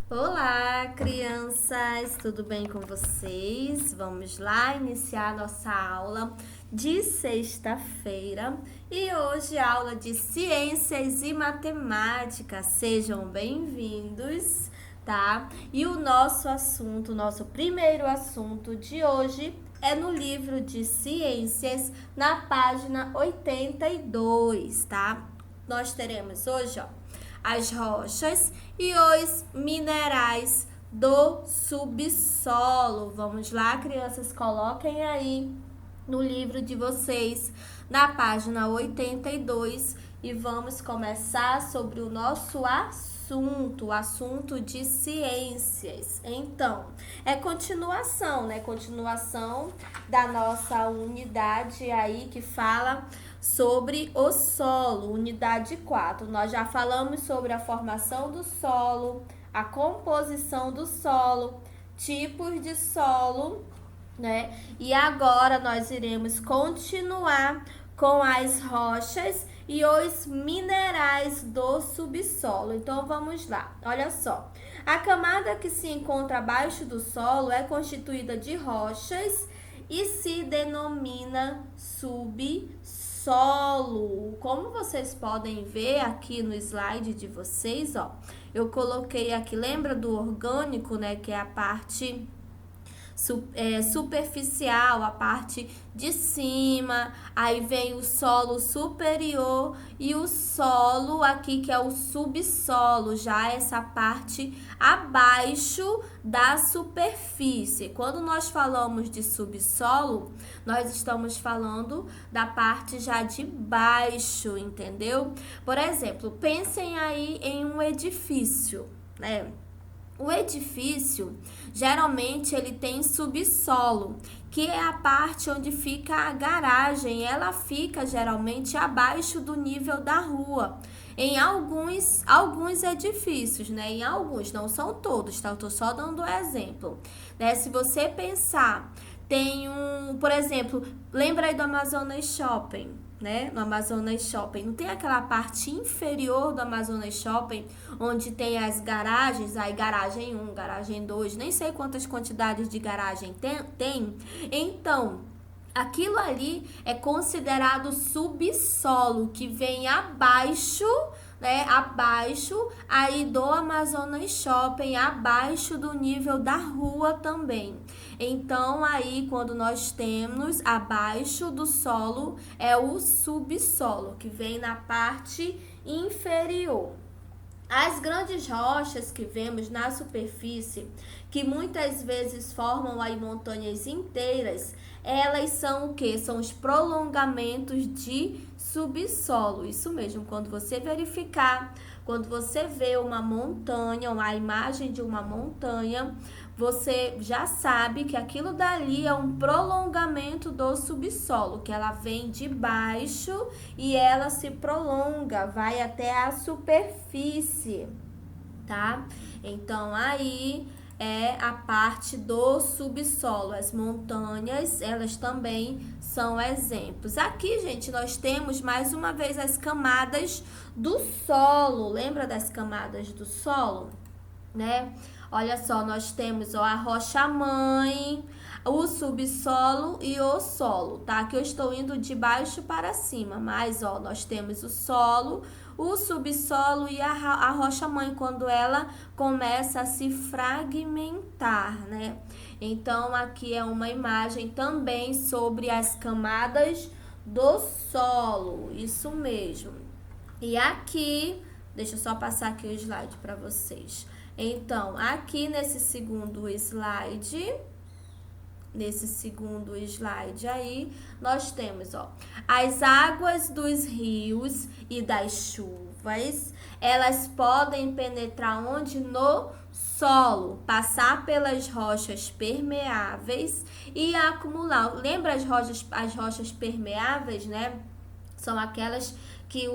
Olá, crianças! Tudo bem com vocês? Vamos lá iniciar nossa aula de sexta-feira e hoje aula de ciências e matemática. Sejam bem-vindos, tá? E o nosso assunto, nosso primeiro assunto de hoje é no livro de ciências, na página 82, tá? Nós teremos hoje, ó, as rochas e os minerais do subsolo. Vamos lá, crianças, coloquem aí no livro de vocês, na página 82, e vamos começar sobre o nosso assunto, o assunto de ciências. Então, é continuação, né? Continuação da nossa unidade aí que fala sobre o solo, unidade 4. Nós já falamos sobre a formação do solo, a composição do solo, tipos de solo, né? E agora nós iremos continuar com as rochas e os minerais do subsolo. Então vamos lá. Olha só. A camada que se encontra abaixo do solo é constituída de rochas e se denomina subsolo. Como vocês podem ver aqui no slide de vocês, ó, eu coloquei aqui, lembra do orgânico, né, que é a parte superficial, a parte de cima, aí vem o solo superior e o solo aqui que é o subsolo, já essa parte abaixo da superfície. Quando nós falamos de subsolo, nós estamos falando da parte já de baixo, entendeu? Por exemplo, pensem aí em um edifício, né? O edifício, geralmente, ele tem subsolo, que é a parte onde fica a garagem. Ela fica, geralmente, abaixo do nível da rua. Em alguns edifícios, né? Em alguns, não são todos, tá? Eu tô só dando um exemplo, né? Se você pensar, tem por exemplo, lembra aí do Amazonas Shopping, né? No Amazonas Shopping. Não tem aquela parte inferior do Amazonas Shopping, onde tem as garagens, aí garagem 1, garagem 2, nem sei quantas quantidades de garagem tem. Então, aquilo ali é considerado subsolo, que vem abaixo, né? Abaixo aí do Amazonas Shopping, abaixo do nível da rua também. Então, aí, quando nós temos abaixo do solo, é o subsolo, que vem na parte inferior. As grandes rochas que vemos na superfície, que muitas vezes formam aí montanhas inteiras, elas são o que? São os prolongamentos de subsolo. Isso mesmo, quando você verificar, quando você vê uma montanha, uma imagem de uma montanha, você já sabe que aquilo dali é um prolongamento do subsolo, que ela vem de baixo e ela se prolonga, vai até a superfície, tá? Então, aí é a parte do subsolo. As montanhas, elas também são exemplos. Aqui, gente, nós temos mais uma vez as camadas do solo. Lembra das camadas do solo, né? Olha só, nós temos, ó, a rocha-mãe, o subsolo e o solo, tá? Aqui eu estou indo de baixo para cima, mas, ó, nós temos o solo, o subsolo e a rocha-mãe, quando ela começa a se fragmentar, né? Então, aqui é uma imagem também sobre as camadas do solo, isso mesmo. E aqui, deixa eu só passar aqui o slide para vocês. Então, aqui nesse segundo slide aí, nós temos, ó, as águas dos rios e das chuvas, elas podem penetrar onde? No solo, passar pelas rochas permeáveis e acumular. Lembra as rochas permeáveis, né? São aquelas que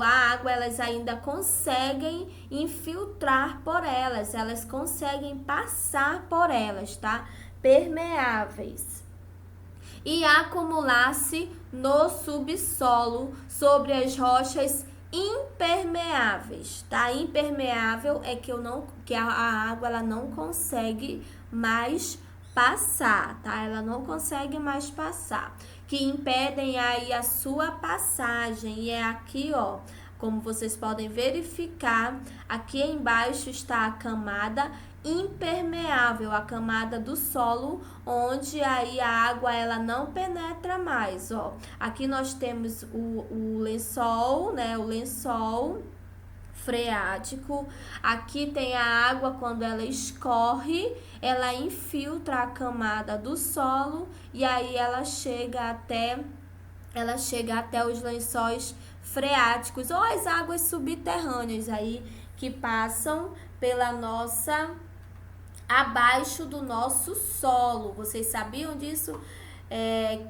a água, elas ainda conseguem infiltrar por elas conseguem passar por elas, tá? Permeáveis. E acumular-se no subsolo sobre as rochas impermeáveis, tá? Impermeável é que a água ela não consegue mais passar, tá? Ela não consegue mais passar, que impedem aí a sua passagem. E é aqui, ó, como vocês podem verificar, aqui embaixo está a camada impermeável, a camada do solo, onde aí a água ela não penetra mais, ó. Aqui nós temos o lençol, né? O lençol freático. Aqui tem a água quando ela escorre, ela infiltra a camada do solo e aí ela chega até os lençóis freáticos ou as águas subterrâneas aí que passam pela nossa abaixo do nosso solo. Vocês sabiam disso?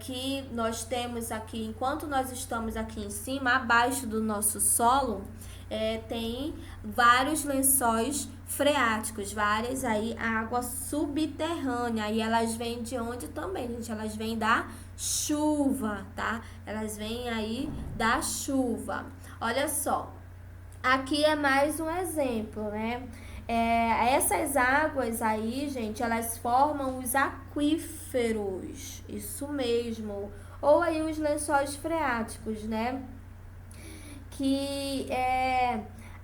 Que nós temos aqui, enquanto nós estamos aqui em cima, abaixo do nosso solo, tem vários lençóis freáticos, várias aí água subterrânea, e elas vêm de onde também, gente? Elas vêm da chuva, tá? Elas vêm aí da chuva. Olha só, aqui é mais um exemplo, né? Essas águas aí, gente, elas formam os aquíferos, isso mesmo, ou aí os lençóis freáticos, né? Que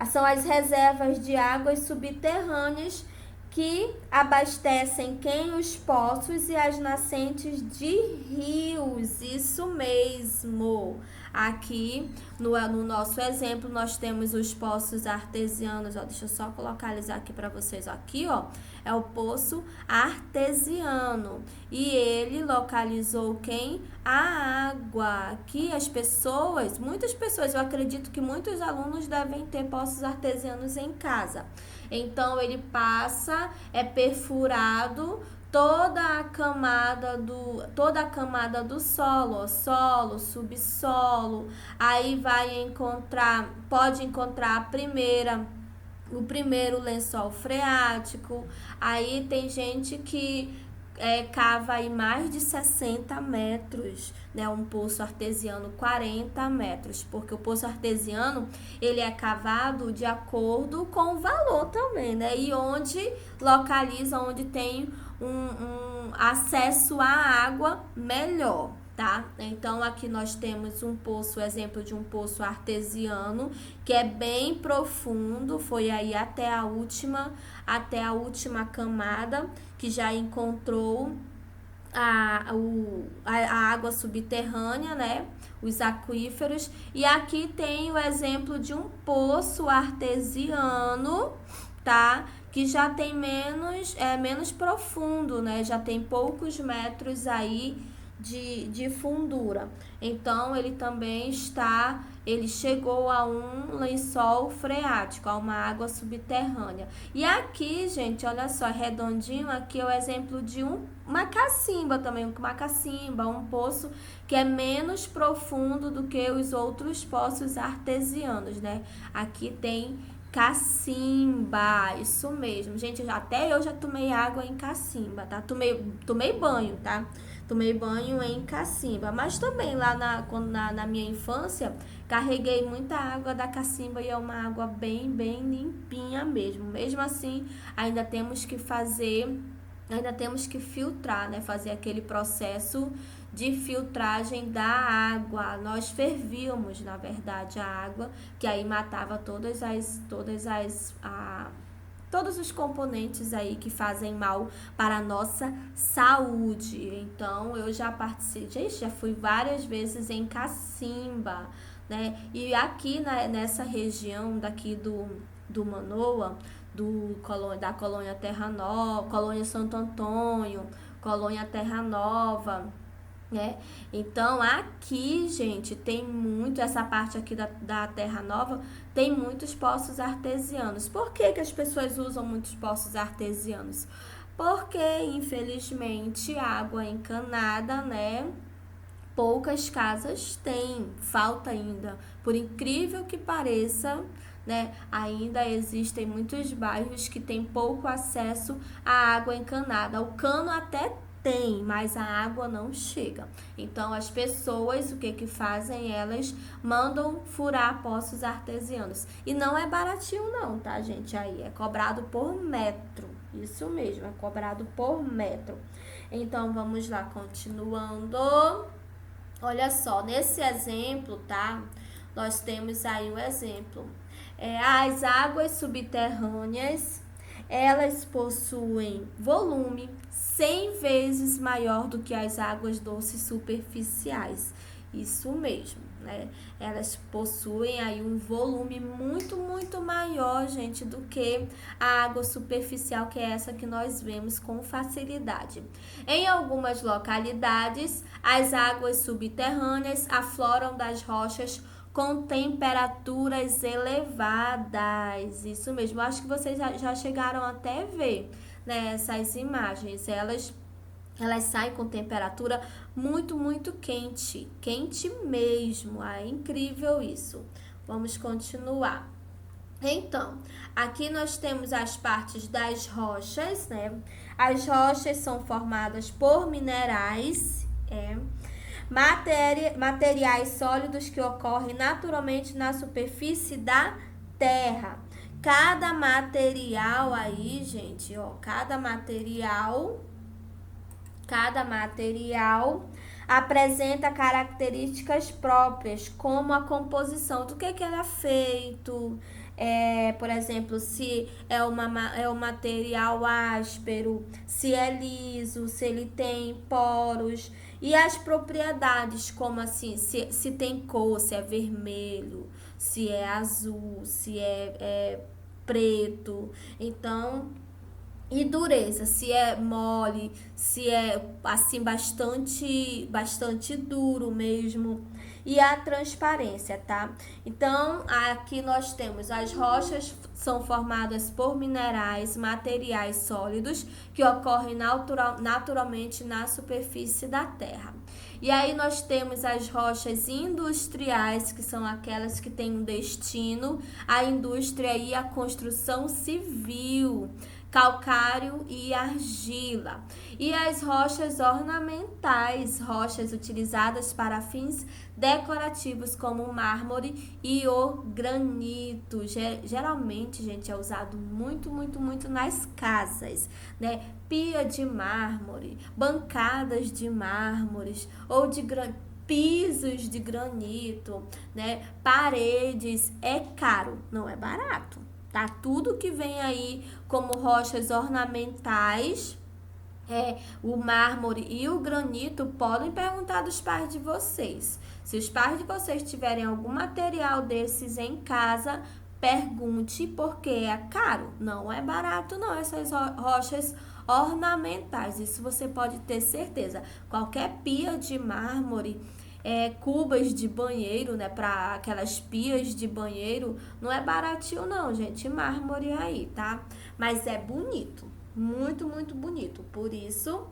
são as reservas de águas subterrâneas que abastecem os poços e as nascentes de rios, isso mesmo. Aqui no nosso exemplo nós temos os poços artesianos, ó, deixa eu só localizar aqui para vocês, ó, aqui, ó, é o poço artesiano e ele localizou quem? A água. Aqui muitas pessoas, eu acredito que muitos alunos devem ter poços artesianos em casa. Então ele passa, é perfurado toda a camada do solo, ó, solo, subsolo. Aí pode encontrar o primeiro lençol freático. Aí tem gente que cava aí mais de 60 metros, né? Um poço artesiano 40 metros, porque o poço artesiano ele é cavado de acordo com o valor também, né? E onde tem um acesso à água melhor, tá? Então aqui nós temos exemplo de um poço artesiano que é bem profundo, foi aí até a última camada, que já encontrou a água subterrânea, né? Os aquíferos. E aqui tem o exemplo de um poço artesiano, tá? Que já tem menos profundo, né? Já tem poucos metros aí de fundura. Então ele chegou a um lençol freático, a uma água subterrânea. E aqui, gente, olha só, redondinho, aqui é o exemplo de uma cacimba também, um poço que é menos profundo do que os outros poços artesianos, né? Aqui tem cacimba, isso mesmo. Gente, até eu já tomei água em cacimba, tá? Tomei banho, tá? Tomei banho em cacimba, mas também lá na minha infância, carreguei muita água da cacimba e é uma água bem, bem limpinha mesmo. Mesmo assim, ainda temos que filtrar, né? Fazer aquele processo de filtragem da água. Nós fervíamos, na verdade, a água, que aí matava todos os componentes aí que fazem mal para a nossa saúde. Então, eu já já fui várias vezes em cacimba, né? E aqui nessa região daqui do Manoa, da colônia Terra Nova, colônia Santo Antônio, colônia Terra Nova, né? Então aqui, gente, tem muito, essa parte aqui da Terra Nova tem muitos poços artesianos. Por que as pessoas usam muitos poços artesianos? Porque, infelizmente, água encanada, né? Poucas casas têm, falta ainda. Por incrível que pareça, né? Ainda existem muitos bairros que têm pouco acesso à água encanada. O cano até tem, mas a água não chega. Então, as pessoas, o que que fazem? Elas mandam furar poços artesianos. E não é baratinho não, tá, gente? Aí é cobrado por metro. Isso mesmo, é cobrado por metro. Então, vamos lá, continuando. Olha só, nesse exemplo, tá? Nós temos aí um exemplo. As águas subterrâneas, elas possuem volume 100 vezes maior do que as águas doces superficiais. Isso mesmo, né? Elas possuem aí um volume muito maior, gente, do que a água superficial, que é essa que nós vemos com facilidade. Em algumas localidades, as águas subterrâneas afloram das rochas com temperaturas elevadas. Isso mesmo, acho que vocês já chegaram até a ver, né, essas imagens. Elas saem com temperatura muito quente, quente mesmo. É incrível isso. Vamos continuar. Então, aqui nós temos as partes das rochas, né? As rochas são formadas por minerais, materiais sólidos que ocorrem naturalmente na superfície da Terra. Cada material aí, gente, ó, cada material apresenta características próprias, como a composição, do que ele é feito, por exemplo, se é um material áspero, se é liso, se ele tem poros, e as propriedades, como assim, se tem cor, se é vermelho, se é azul, se é preto. Então, e dureza, se é mole, se é assim bastante duro mesmo. E a transparência, tá? Então, aqui nós temos as rochas são formadas por minerais, materiais sólidos que ocorrem naturalmente na superfície da Terra. E aí nós temos as rochas industriais, que são aquelas que têm um destino, a indústria e a construção civil, calcário e argila. E as rochas ornamentais, rochas utilizadas para fins decorativos como o mármore e o granito. Geralmente, gente, é usado muito nas casas, né? Pia de mármore, bancadas de mármores ou de pisos de granito, né? Paredes, é caro, não é barato. Tá? Tudo que vem aí como rochas ornamentais, o mármore e o granito, podem perguntar dos pais de vocês. Se os pais de vocês tiverem algum material desses em casa, pergunte, porque é caro. Não é barato não, essas rochas ornamentais. Isso você pode ter certeza. Qualquer pia de mármore, cubas de banheiro, né, para aquelas pias de banheiro, não é baratinho não, gente, mármore aí, tá? Mas é bonito, muito bonito, por isso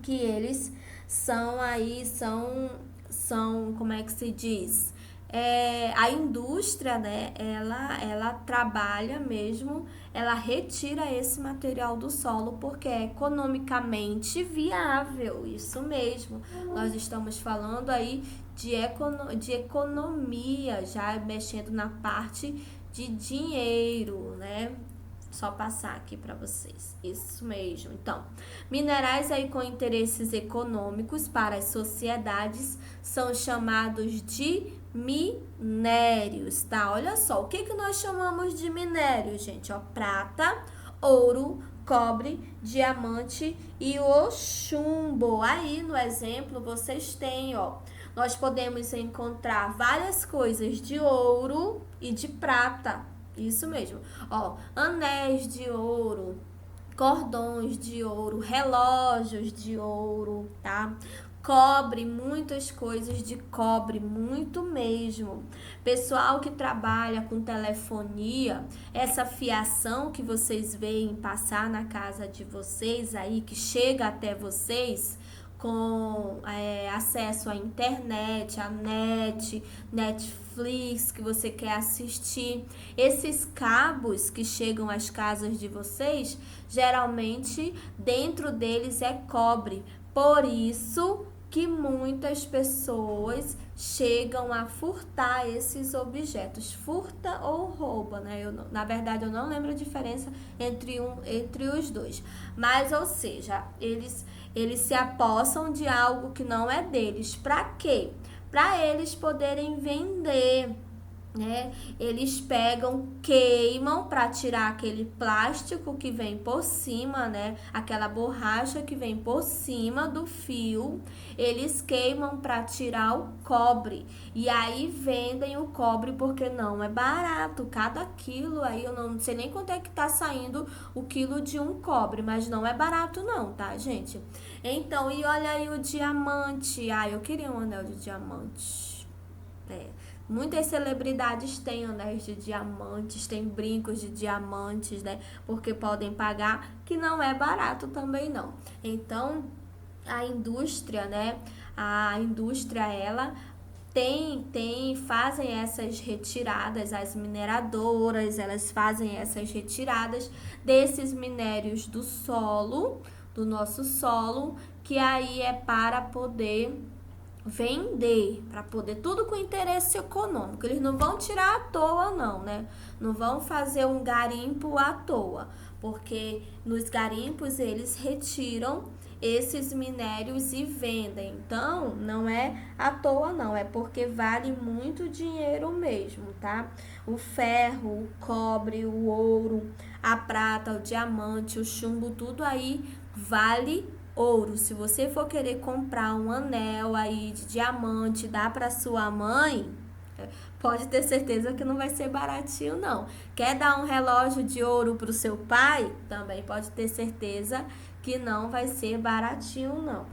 que eles são aí, são, como é que se diz? A indústria, né, ela trabalha mesmo, ela retira esse material do solo porque é economicamente viável, isso mesmo. Nós estamos falando aí de economia, já mexendo na parte de dinheiro, né? Só passar aqui para vocês. Isso mesmo. Então, minerais aí com interesses econômicos para as sociedades são chamados de minérios, tá? Olha só, o que nós chamamos de minério, gente? Ó, prata, ouro, cobre, diamante e o chumbo. Aí no exemplo vocês têm, ó, nós podemos encontrar várias coisas de ouro e de prata. Isso mesmo, ó, anéis de ouro, cordões de ouro, relógios de ouro, tá? Cobre, muitas coisas de cobre, muito mesmo. Pessoal que trabalha com telefonia, essa fiação que vocês veem passar na casa de vocês aí, que chega até vocês, com acesso à internet, à Netflix, que você quer assistir. Esses cabos que chegam às casas de vocês, geralmente dentro deles é cobre, Por isso que muitas pessoas chegam a furtar esses objetos. Furta ou rouba, né? Na verdade, eu não lembro a diferença entre os dois. Mas, ou seja, eles se apossam de algo que não é deles. Para quê? Para eles poderem vender, né? Eles pegam, queimam para tirar aquele plástico que vem por cima, né? Aquela borracha que vem por cima do fio. Eles queimam para tirar o cobre. E aí vendem o cobre porque não é barato. Cada quilo aí, eu não sei nem quanto é que tá saindo o quilo de um cobre, mas não é barato não, tá, gente? Então, e olha aí o diamante. Ah, eu queria um anel de diamante. Muitas celebridades têm anéis de diamantes, têm brincos de diamantes, né? Porque podem pagar, que não é barato também não. Então, a indústria, né? A indústria, ela fazem essas retiradas, as mineradoras, elas fazem essas retiradas desses minérios do solo, do nosso solo, que aí é para poder vender, para poder, tudo com interesse econômico. Eles não vão tirar à toa não, né? Não vão fazer um garimpo à toa, porque nos garimpos eles retiram esses minérios e vendem. Então, não é à toa não, é porque vale muito dinheiro mesmo, tá? O ferro, o cobre, o ouro, a prata, o diamante, o chumbo, tudo aí vale ouro. Se você for querer comprar um anel aí de diamante, dar para sua mãe, pode ter certeza que não vai ser baratinho não. Quer dar um relógio de ouro pro seu pai? Também pode ter certeza que não vai ser baratinho não.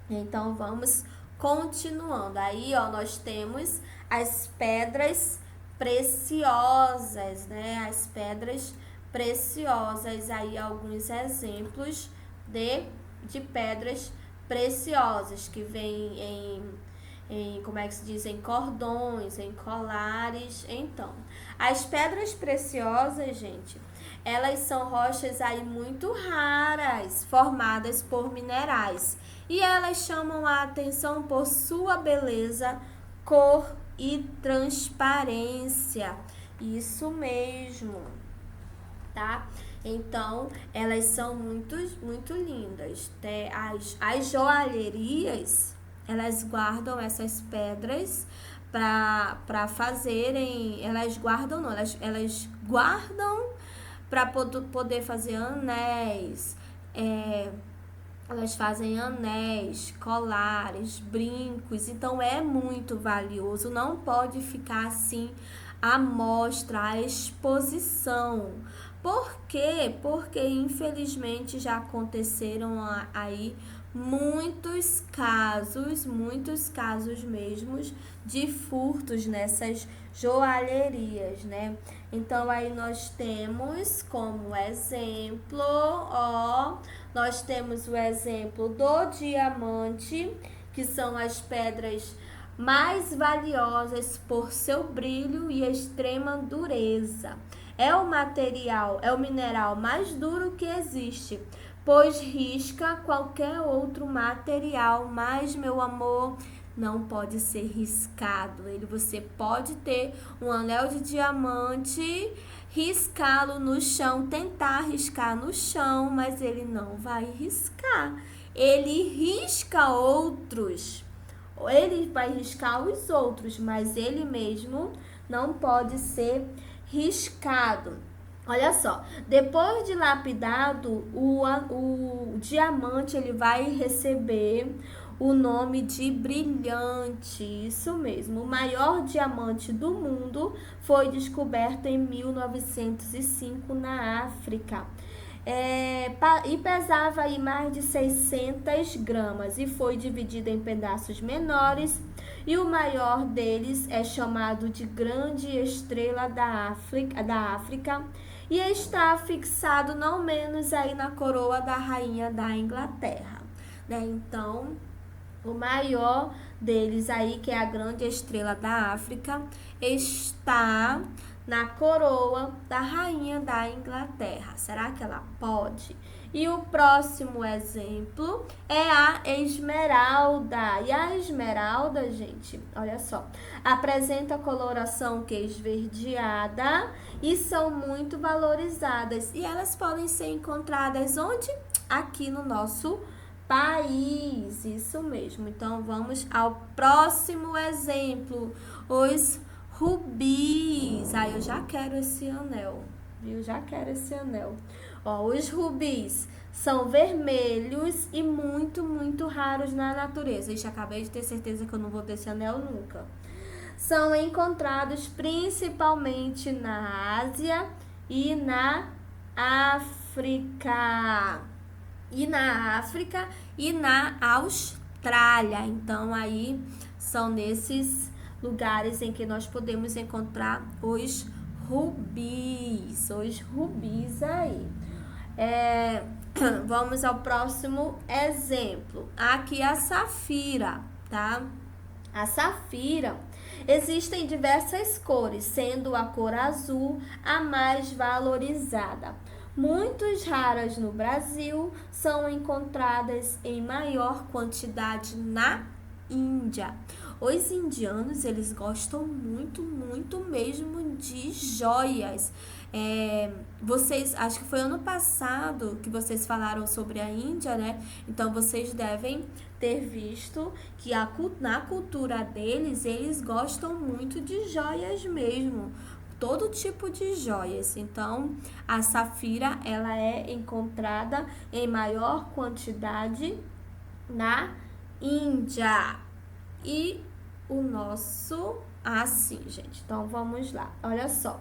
Então vamos continuando. Aí, ó, nós temos as pedras preciosas, né? As pedras preciosas, aí alguns exemplos de pedras preciosas que vêm como é que se diz, em cordões, em colares. Então, as pedras preciosas, gente, elas são rochas aí muito raras, formadas por minerais, e elas chamam a atenção por sua beleza, cor e transparência. Isso mesmo, tá? Então, elas são muito lindas. As joalherias, elas guardam essas pedras para fazerem. Elas guardam, não, elas guardam para poder fazer anéis. Elas fazem anéis, colares, brincos, então é muito valioso, não pode ficar assim à mostra, à exposição. Por quê? Porque infelizmente já aconteceram aí muitos casos mesmo de furtos nessas joalherias, né? Então aí nós temos como exemplo, ó, nós temos o exemplo do diamante, que são as pedras mais valiosas por seu brilho e extrema dureza. É o mineral mais duro que existe, pois risca qualquer outro material, mas, meu amor, não pode ser riscado. Você pode ter um anel de diamante, riscá-lo no chão, tentar riscar no chão, mas ele não vai riscar. Ele risca outros. Ele vai riscar os outros, mas ele mesmo não pode ser riscado. Olha só, depois de lapidado, o diamante ele vai receber o nome de brilhante. Isso mesmo, o maior diamante do mundo foi descoberto em 1905 na África. E pesava aí mais de 600 gramas e foi dividido em pedaços menores, e o maior deles é chamado de Grande Estrela da África e está fixado não menos aí na coroa da rainha da Inglaterra, né? Então, o maior deles aí, que é a Grande Estrela da África, está na coroa da rainha da Inglaterra. Será que ela pode? E o próximo exemplo é a esmeralda. E a esmeralda, gente, olha só, apresenta coloração que esverdeada e são muito valorizadas. E elas podem ser encontradas onde? Aqui no nosso país. Isso mesmo. Então, vamos ao próximo exemplo. Os rubis. Eu já quero esse anel, viu? Já quero esse anel. Os rubis são vermelhos e muito, muito raros na natureza. Acabei de ter certeza que eu não vou ter esse anel nunca. São encontrados principalmente na Ásia e na África. E na Austrália. Então, aí são nesses lugares em que nós podemos encontrar os rubis. Os rubis aí. Vamos ao próximo exemplo. Aqui a safira, tá? A safira, existem diversas cores, sendo a cor azul a mais valorizada. Muitas raras no Brasil, são encontradas em maior quantidade na Índia. Os indianos, eles gostam muito, muito mesmo de joias. Vocês, acho que foi ano passado que vocês falaram sobre a Índia, né? Então, vocês devem ter visto que na cultura deles, eles gostam muito de joias mesmo. Todo tipo de joias. Então, a safira, ela é encontrada em maior quantidade na Índia. E o nosso... sim, gente. Então, vamos lá. Olha só.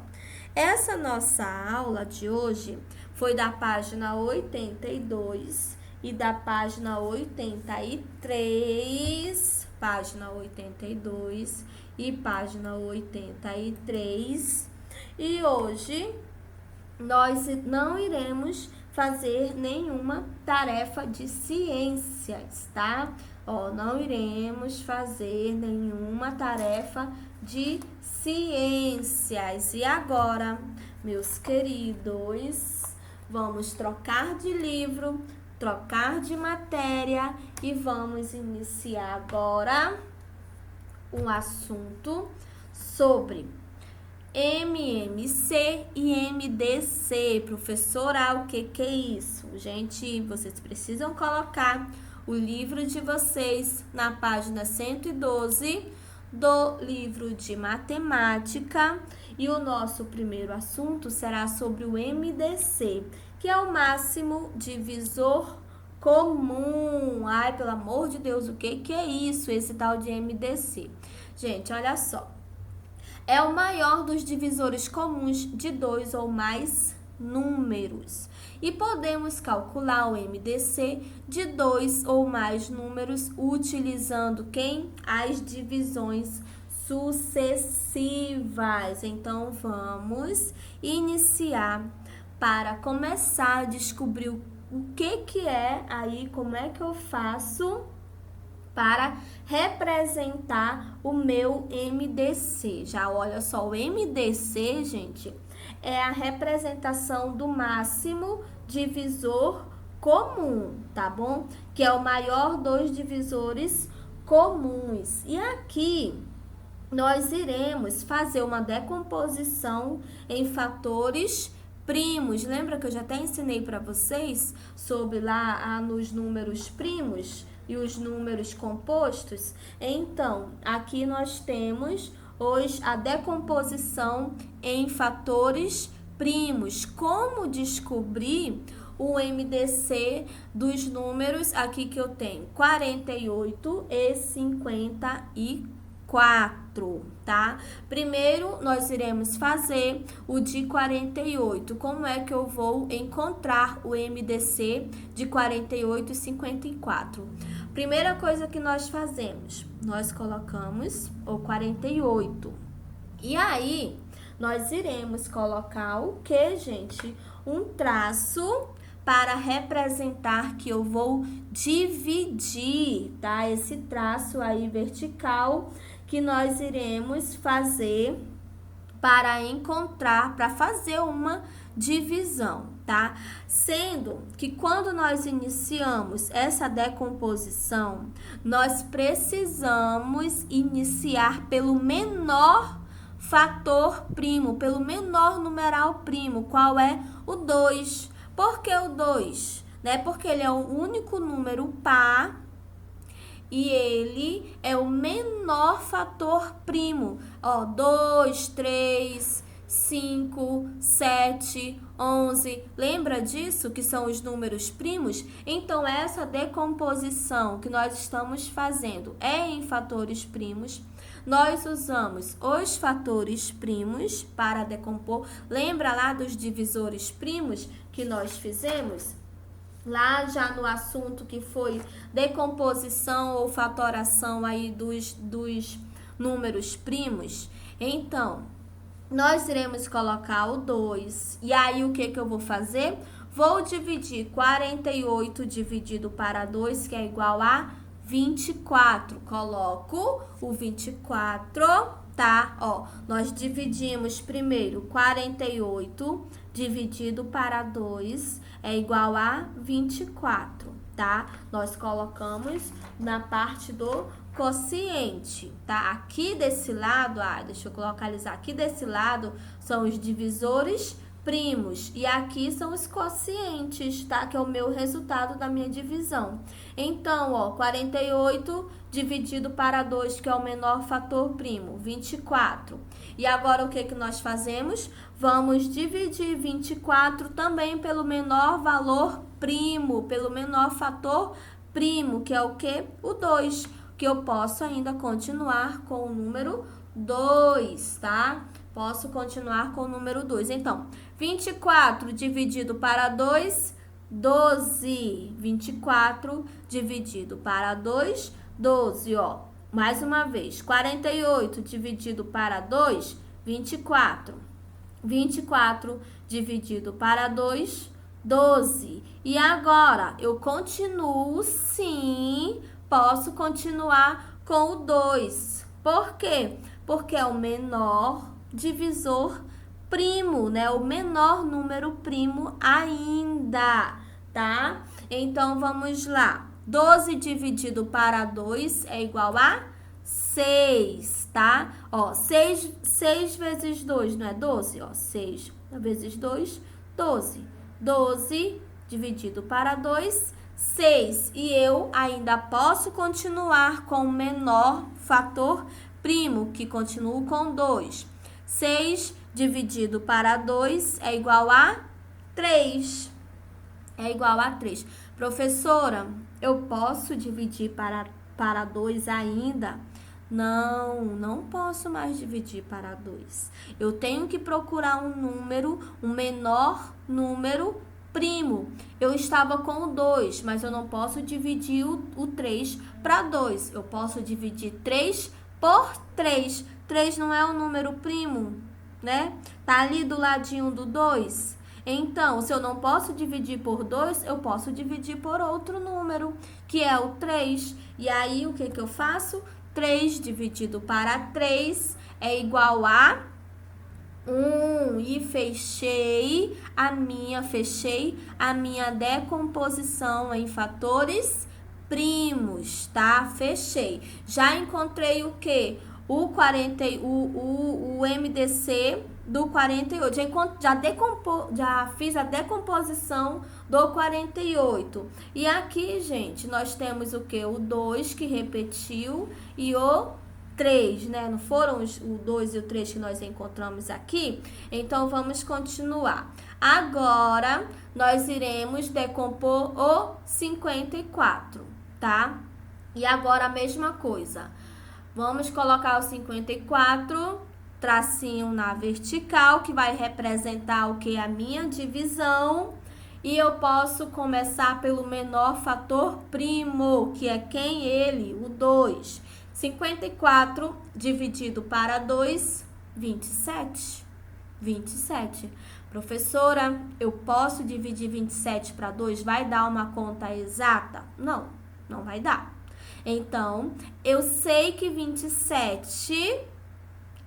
Essa nossa aula de hoje foi da página 82 e da página 83. Página 82 e página 83. E hoje nós não iremos fazer nenhuma tarefa de ciências, tá? Não iremos fazer nenhuma tarefa de ciências. E agora, meus queridos, vamos trocar de livro, trocar de matéria e vamos iniciar agora um assunto sobre MMC e MDC. Professora, o que é isso? Gente, vocês precisam colocar o livro de vocês na página 112 do livro de matemática. E o nosso primeiro assunto será sobre o MDC, que é o máximo divisor comum. Pelo amor de Deus, o que é isso, esse tal de MDC? Gente, olha só. É o maior dos divisores comuns de 2 ou mais números. E podemos calcular o MDC de 2 ou mais números utilizando quem? As divisões sucessivas. Então, vamos iniciar para começar a descobrir o que é aí, como é que eu faço para representar o meu MDC. Já olha só, o MDC, gente, é a representação do máximo divisor comum, tá bom? Que é o maior dos divisores comuns. E aqui nós iremos fazer uma decomposição em fatores primos. Lembra que eu já até ensinei para vocês sobre lá nos números primos e os números compostos? Então, aqui nós temos hoje a decomposição em fatores primos. Como descobrir o MDC dos números aqui que eu tenho? 48 e 54, tá? Primeiro, nós iremos fazer o de 48. Como é que eu vou encontrar o MDC de 48 e 54? Primeira coisa que nós fazemos, nós colocamos o 48. E aí, nós iremos colocar o que, gente? Um traço para representar que eu vou dividir, tá? Esse traço aí vertical que nós iremos fazer para encontrar, para fazer uma divisão, tá? Sendo que quando nós iniciamos essa decomposição, nós precisamos iniciar pelo menor fator primo, pelo menor numeral primo. Qual é? O 2. Por que o 2? Né? Porque ele é o único número par e ele é o menor fator primo. Ó, 2, 3, 5, 7, 11. Lembra disso, que são os números primos? Então, essa decomposição que nós estamos fazendo é em fatores primos. Nós usamos os fatores primos para decompor. Lembra lá dos divisores primos que nós fizemos? Lá já no assunto que foi decomposição ou fatoração aí dos números primos. Então, nós iremos colocar o 2. E aí, o que eu vou fazer? Vou dividir 48 dividido para 2, que é igual a 24. Coloco o 24, tá? Ó, nós dividimos primeiro 48 dividido para 2 é igual a 24, tá? Nós colocamos na parte do quociente, tá? Aqui desse lado, deixa eu localizar, aqui desse lado são os divisores primos e aqui são os quocientes, tá? Que é o meu resultado da minha divisão. Então, ó, 48 dividido para 2, que é o menor fator primo, 24. E agora o que nós fazemos? Vamos dividir 24 também pelo menor valor primo, pelo menor fator primo, que é o que? O 2, que eu posso ainda continuar com o número 2, tá? Posso continuar com o número 2. Então, 24 dividido para 2, 12. 24 dividido para 2, 12, ó. Mais uma vez, 48 dividido para 2, 24. 24 dividido para 2, 12. E agora, eu continuo, sim, posso continuar com o 2. Por quê? Porque é o menor divisor primo, né? O menor número primo ainda, tá? Então, vamos lá. 12 dividido para 2 é igual a 6, tá? Ó, 6 vezes 2 não é 12? Ó, 6 vezes 2, 12. 12 dividido para 2, 6. E eu ainda posso continuar com o menor fator primo, que continuo com 2. 6 dividido para 2 é igual a 3. É igual a 3. Professora, eu posso dividir para 2 ainda? Não, não posso mais dividir para 2. Eu tenho que procurar um número, um menor número primo. Eu estava com o 2, mas eu não posso dividir o 3 para 2. Eu posso dividir 3 por 3. 3 não é um número primo, né? Tá ali do ladinho do 2. Então, se eu não posso dividir por 2, eu posso dividir por outro número, que é o 3. E aí, o que eu faço? 3 dividido para 3 é igual a 1. E fechei a minha decomposição em fatores primos, tá? Fechei. Já encontrei o quê? O MDC do 48. Já fiz a decomposição do 48. E aqui, gente, nós temos o quê? O 2 que repetiu e o 3, né? Não foram o 2 e o 3 que nós encontramos aqui? Então, vamos continuar. Agora, nós iremos decompor o 54, tá? E agora a mesma coisa. Vamos colocar o 54, tracinho na vertical, que vai representar o que? A minha divisão. E eu posso começar pelo menor fator primo, que é quem? Ele, o 2. 54 dividido para 2, 27. 27. Professora, eu posso dividir 27 para 2? Vai dar uma conta exata? Não, não vai dar. Então, eu sei que 27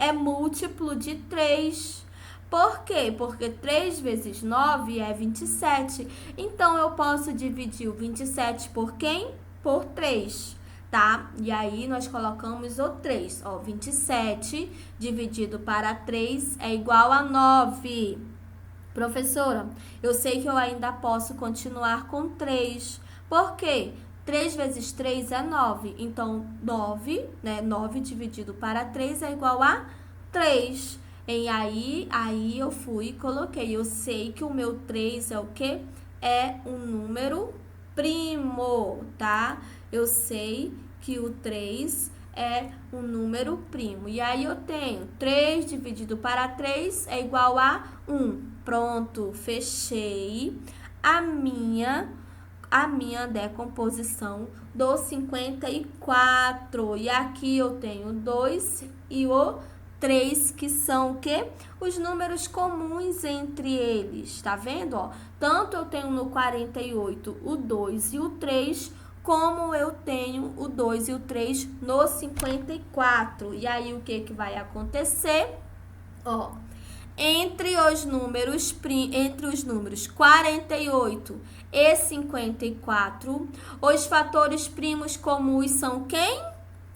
é múltiplo de 3. Por quê? Porque 3 vezes 9 é 27. Então, eu posso dividir o 27 por quem? Por 3, tá? E aí, nós colocamos o 3. Ó, 27 dividido para 3 é igual a 9. Professora, eu sei que eu ainda posso continuar com 3. Por quê? 3 vezes 3 é 9. Então, 9, né? 9 dividido para 3 é igual a 3. E aí eu fui e coloquei. Eu sei que o meu 3 é o quê? É um número primo, tá? Eu sei que o 3 é um número primo. E aí eu tenho 3 dividido para 3 é igual a 1. Pronto, fechei a minha decomposição do 54. E aqui eu tenho 2 e o 3, que são o quê? Os números comuns entre eles, tá vendo? Ó, tanto eu tenho no 48 o 2 e o 3, como eu tenho o 2 e o 3 no 54. E aí, o que vai acontecer? Ó, entre os números 48 e 54, os fatores primos comuns são quem?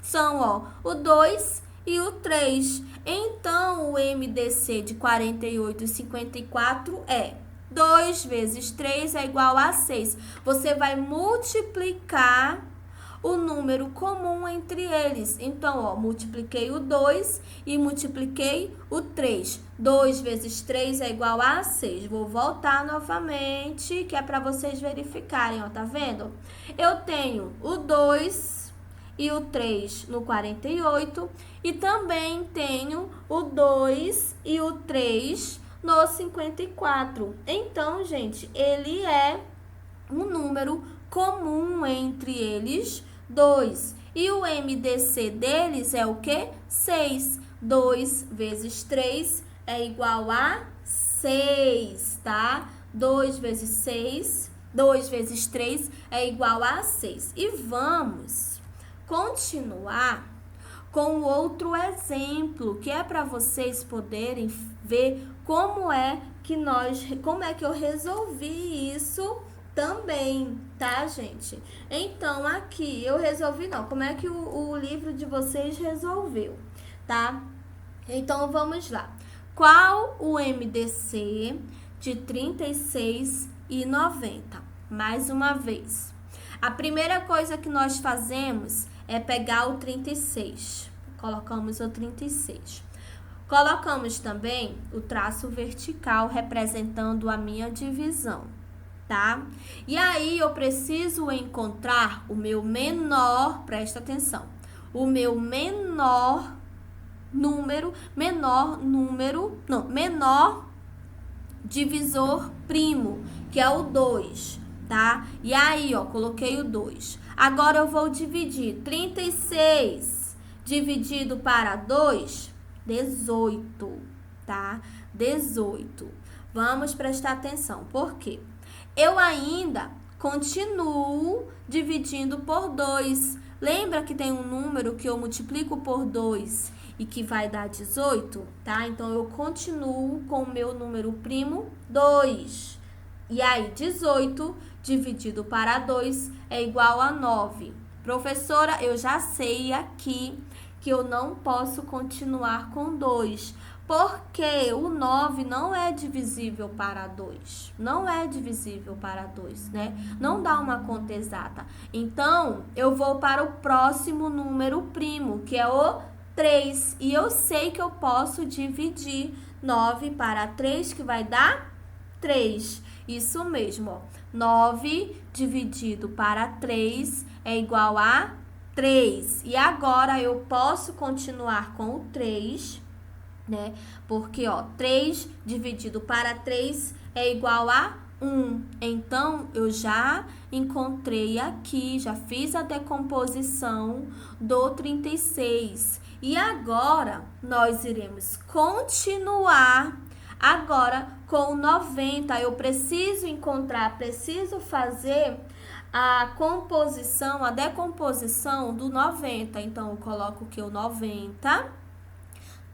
São, ó, o 2 e o 3. Então, o MDC de 48 e 54 é 2 vezes 3 é igual a 6. Você vai multiplicar o número comum entre eles. Então, ó, multipliquei o 2 e multipliquei o 3. 2 vezes 3 é igual a 6. Vou voltar novamente, que é para vocês verificarem, ó, tá vendo? Eu tenho o 2 e o 3 no 48 e também tenho o 2 e o 3 no 54. Então, gente, ele é um número comum entre eles, 2. E o MDC deles é o quê? 6. 2 vezes 3 é igual a 6, tá? 2 vezes 6, 2 vezes 3 é igual a 6. E vamos continuar com outro exemplo, que é para vocês poderem ver como é que eu resolvi isso também, tá, gente? Então, aqui eu resolvi como é que o livro de vocês resolveu, tá? Então, vamos lá. Qual o MDC de 36 e 90? Mais uma vez. A primeira coisa que nós fazemos é pegar o 36. Colocamos o 36. Colocamos também o traço vertical representando a minha divisão, tá? E aí eu preciso encontrar o meu menor, presta atenção, o meu menor divisor primo, que é o 2, tá? E aí, ó, coloquei o 2. Agora eu vou dividir 36 dividido para 2, 18, tá? 18. Vamos prestar atenção, por quê? Eu ainda continuo dividindo por 2. Lembra que tem um número que eu multiplico por 2 e que vai dar 18, tá? Então, eu continuo com o meu número primo 2. E aí, 18 dividido para 2 é igual a 9. Professora, eu já sei aqui que eu não posso continuar com 2, porque o 9 não é divisível para 2. Não é divisível para 2, né? Não dá uma conta exata. Então, eu vou para o próximo número primo, que é o 3. E eu sei que eu posso dividir 9 para 3, que vai dar 3. Isso mesmo, ó. 9 dividido para 3 é igual a 3. E agora eu posso continuar com o 3, né? Porque, ó, 3 dividido para 3 é igual a 1. Então, eu já encontrei aqui, já fiz a decomposição do 36. E agora, nós iremos continuar agora com o 90. Eu preciso fazer a decomposição do 90. Então, eu coloco que o 90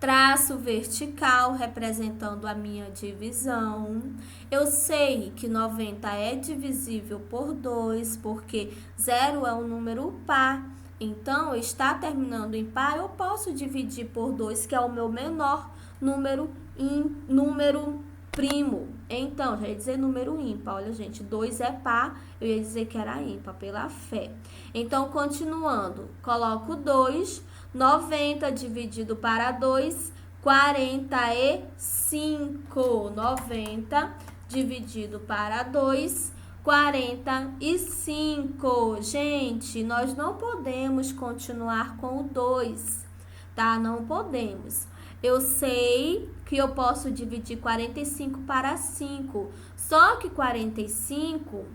Traço vertical representando a minha divisão. Eu sei que 90 é divisível por 2, porque 0 é um número par. Então, está terminando em par, eu posso dividir por 2, que é o meu menor número primo. Então, já ia dizer número ímpar. Olha, gente, 2 é par, eu ia dizer que era ímpar, pela fé. Então, continuando, coloco 2, 90 dividido para 2, 45. 90 dividido para 2, 45. Gente, nós não podemos continuar com o 2, tá? Não podemos. Eu sei que eu posso dividir 45 para 5, só que 45,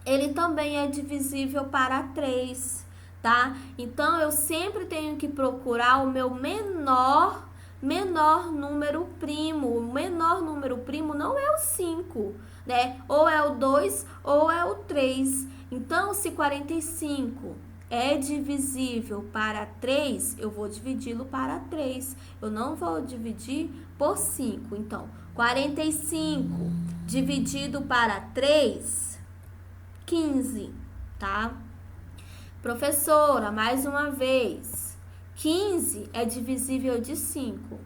ele também é divisível para 3, tá? Então, eu sempre tenho que procurar o meu menor número primo. O menor número primo não é o 5, né? Ou é o 2 ou é o 3. Então, se 45 é divisível para 3, eu vou dividi-lo para 3. Eu não vou dividir por 5. Então, 45 dividido para 3, 15, tá? Professora, mais uma vez, 15 é divisível de 5.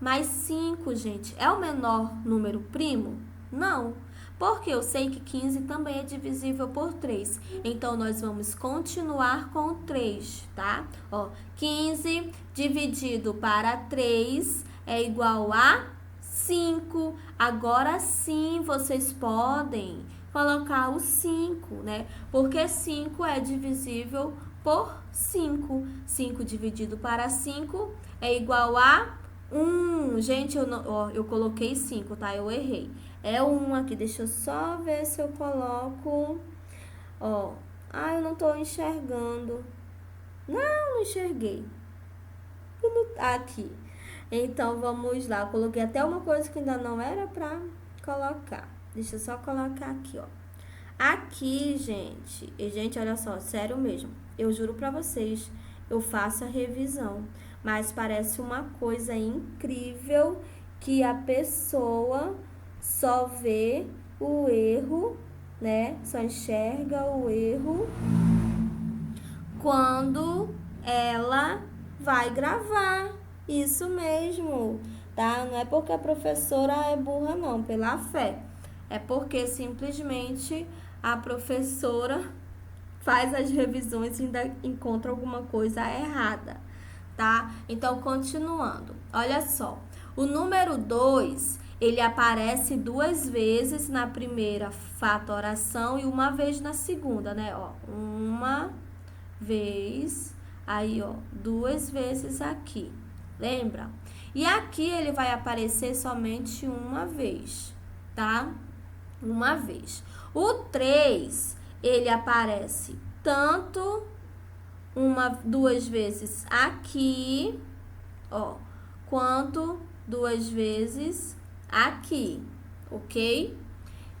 Mas 5, gente, é o menor número primo? Não, porque eu sei que 15 também é divisível por 3. Então, nós vamos continuar com 3, tá? Ó, 15 dividido para 3 é igual a 5. Agora sim, vocês podem colocar o 5, né? Porque 5 é divisível por 5. 5 dividido para 5 é igual a 1. Gente, eu coloquei 5, tá? Eu errei. É 1 aqui. Deixa eu só ver se eu coloco. Ó. Eu não tô enxergando. Não enxerguei. Aqui. Então, vamos lá. Eu coloquei até uma coisa que ainda não era pra colocar. Deixa eu só colocar aqui, ó. Aqui, gente. E, gente, olha só. Sério mesmo. Eu juro pra vocês. Eu faço a revisão. Mas parece uma coisa incrível que a pessoa só vê o erro, né? Só enxerga o erro quando ela vai gravar. Isso mesmo, tá? Não é porque a professora é burra, não, pela fé. É porque simplesmente a professora faz as revisões e ainda encontra alguma coisa errada, tá? Então, continuando. Olha só. O número 2, ele aparece 2 vezes na primeira fatoração e uma vez na segunda, né? Ó, uma vez, aí, ó, 2 vezes aqui. Lembra? E aqui ele vai aparecer somente uma vez, tá? Uma vez. O 3, ele aparece tanto duas vezes aqui, ó, quanto 2 vezes aqui, ok?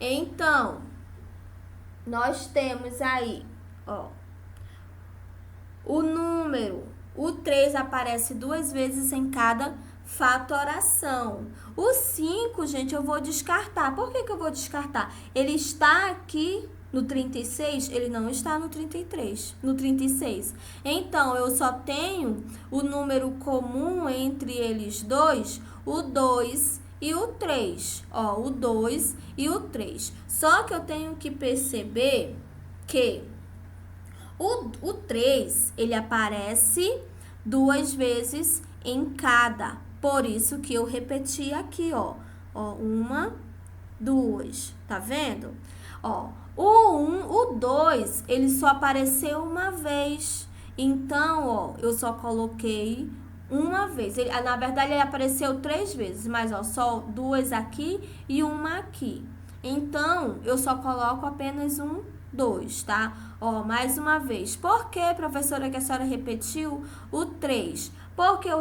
Então, nós temos aí, ó, o 3 aparece 2 vezes em cada fatoração. O 5, gente, eu vou descartar. Por que eu vou descartar? Ele está aqui no 36, ele não está no 33, no 36. Então, eu só tenho o número comum entre eles dois, o 2 e o 3. Ó, o 2 e o 3. Só que eu tenho que perceber que o 3, ele aparece 2 vezes em cada. Por isso que eu repeti aqui, ó. Ó, 1, 2. Tá vendo? Ó, o 2, ele só apareceu uma vez. Então, ó, eu só coloquei uma vez. Na verdade, ele apareceu 3 vezes, mas, ó, só 2 aqui e uma aqui. Então, eu só coloco apenas 2, tá? Ó, mais uma vez. Por que, professora, que a senhora repetiu o 3? Porque eu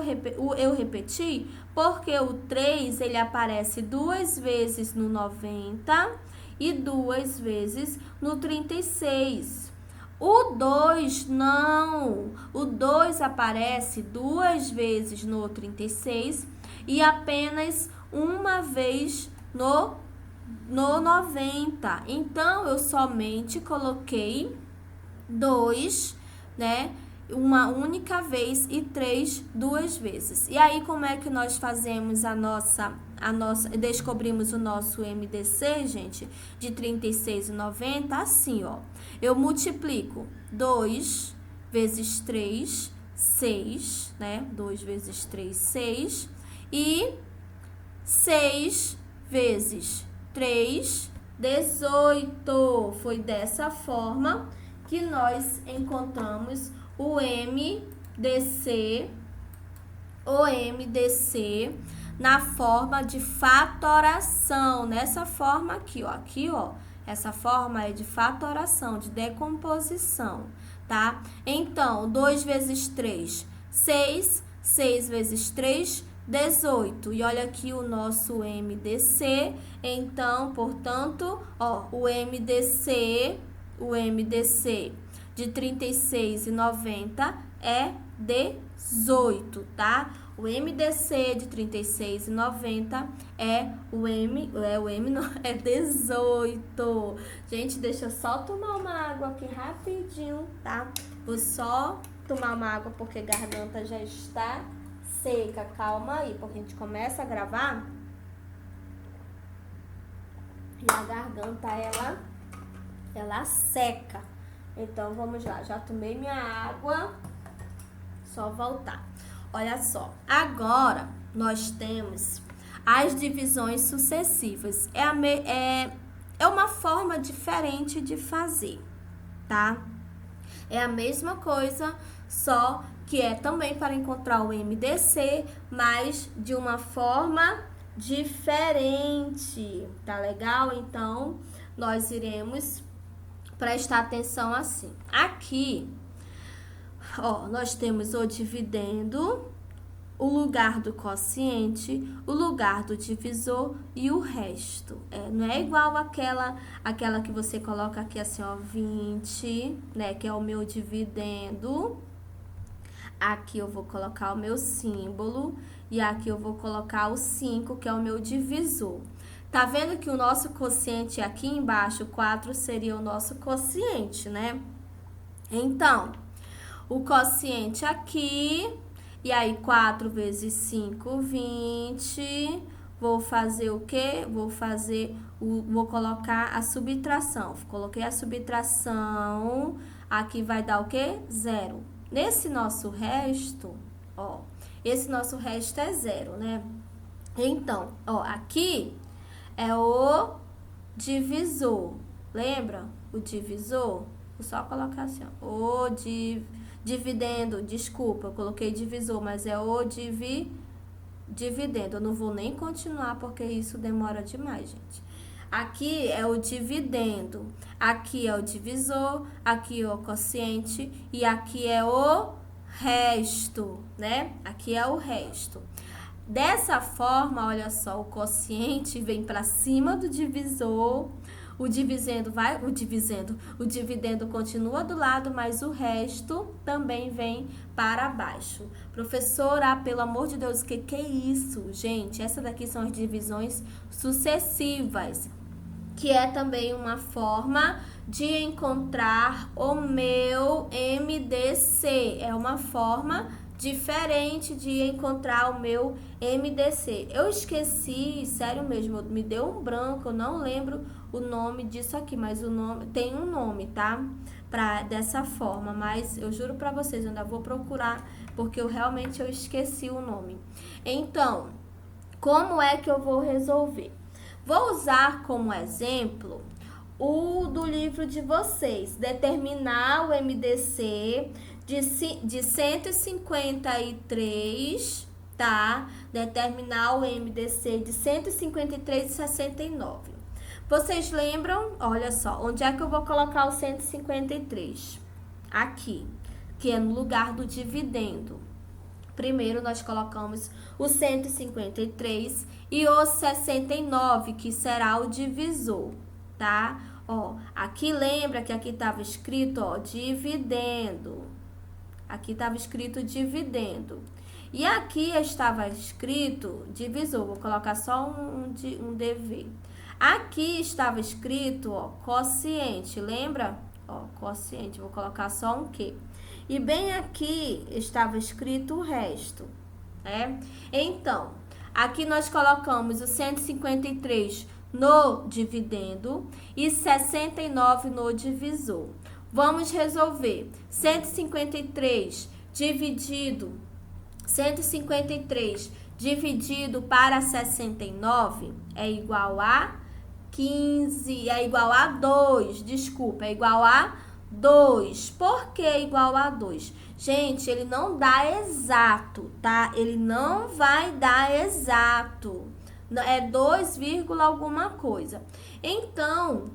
repeti? Porque o 3, ele aparece 2 vezes no 90 e 2 vezes no 36. O 2 não. O 2 aparece 2 vezes no 36 e apenas uma vez no 90. Então, eu somente coloquei 2, né? Uma única vez e 3 duas vezes. E aí, como é que nós fazemos descobrimos o nosso MDC, gente, de 36,90? Assim, ó. Eu multiplico 2 vezes 3, 6, né? 2 vezes 3, 6. E 6 vezes 3, 18. Foi dessa forma que nós encontramos o MDC na forma de fatoração, nessa forma aqui, ó, essa forma é de fatoração, de decomposição, tá? Então, 2 vezes 3, 6, 6 vezes 3, 18. E olha aqui o nosso MDC, então, portanto, ó, o MDC de 36,90 é 18, tá? O MDC de 36,90 é 18. Gente, deixa eu só tomar uma água aqui rapidinho, tá? Vou só tomar uma água porque a garganta já está seca. Calma aí, porque a gente começa a gravar e a garganta, ela seca. Então, vamos lá. Já tomei minha água. Só voltar. Olha só. Agora, nós temos as divisões sucessivas. É uma forma diferente de fazer, tá? É a mesma coisa, só que é também para encontrar o MDC, mas de uma forma diferente. Tá legal? Então, nós iremos prestar atenção assim. Aqui, ó, nós temos o dividendo, o lugar do quociente, o lugar do divisor e o resto. Não é igual aquela que você coloca aqui assim, ó, 20, né, que é o meu dividendo. Aqui eu vou colocar o meu símbolo e aqui eu vou colocar o 5, que é o meu divisor. Tá vendo que o nosso quociente aqui embaixo, 4, seria o nosso quociente, né? Então, o quociente aqui, e aí 4 vezes 5, 20. Vou fazer o quê? Vou colocar a subtração. Coloquei a subtração, aqui vai dar o quê? 0. Nesse nosso resto, ó, esse nosso resto é 0, né? Então, ó, aqui é o divisor. Lembra? O divisor? Vou só colocar assim, ó. O dividendo. Desculpa, eu coloquei divisor, mas é o dividendo. Eu não vou nem continuar porque isso demora demais, gente. Aqui é o dividendo. Aqui é o divisor. Aqui é o quociente. E aqui é o resto, né? Aqui é o resto. Dessa forma, olha só, o quociente vem para cima do divisor, o dividendo continua do lado, mas o resto também vem para baixo. Professora, pelo amor de Deus, o que é isso? Gente, essa daqui são as divisões sucessivas, que é também uma forma de encontrar o meu MDC. É uma forma diferente de encontrar o meu MDC. Eu esqueci, sério mesmo, me deu um branco, eu não lembro o nome disso aqui, mas o nome tem um nome, tá? Dessa forma, mas eu juro pra vocês, eu ainda vou procurar, porque eu esqueci o nome. Então, como é que eu vou resolver? Vou usar como exemplo o do livro de vocês, determinar o MDC de 153, tá? Determinar o MDC de 153,69. Vocês lembram? Olha só, onde é que eu vou colocar o 153? Aqui, que é no lugar do dividendo. Primeiro, nós colocamos o 153 e o 69, que será o divisor, tá? Ó, aqui lembra que aqui estava escrito, ó, dividendo. Aqui estava escrito dividendo. E aqui estava escrito divisor. Vou colocar só um DV. Aqui estava escrito, ó, quociente. Lembra? Ó, quociente. Vou colocar só um Q. E bem aqui estava escrito o resto, né? Então, aqui nós colocamos o 153 no dividendo e 69 no divisor. Vamos resolver. 153 dividido para 69 é igual a 15, é igual a 2, desculpa, é igual a 2. Por que igual a 2? Gente, ele não dá exato, tá? Ele não vai dar exato. É 2, alguma coisa. Então,